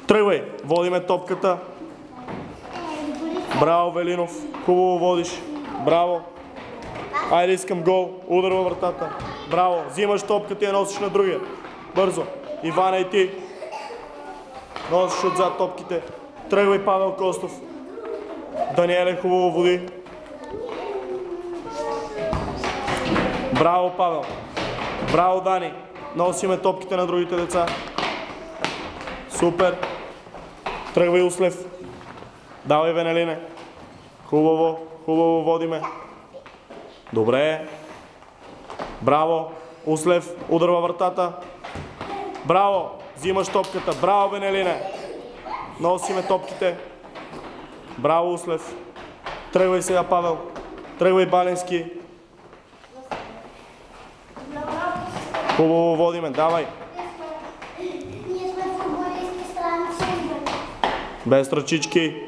Тръгвай, водиме топката. Браво, Велинов, хубаво водиш. Браво. Айде, искам гол, удар във вратата. Браво, взимаш топката и я носиш на другия. Бързо. Ивана и ти. Носиш отзад топките. Тръгвай, Павел Костов. Даниеле, хубаво води. Браво, Павел. Браво, Дани. Носиме топките на другите деца. Супер. Тръгвай, Услев. Давай, Венелине. Хубаво, хубаво водиме. Добре. Браво. Услев, удар във вратата. Браво. Взимаш топката. Браво, Венелине. Носиме топките. Браво, Услев. Тръгвай сега, Павел. Тръгвай, Балински. Хубаво водиме. Давай. Без ръчички.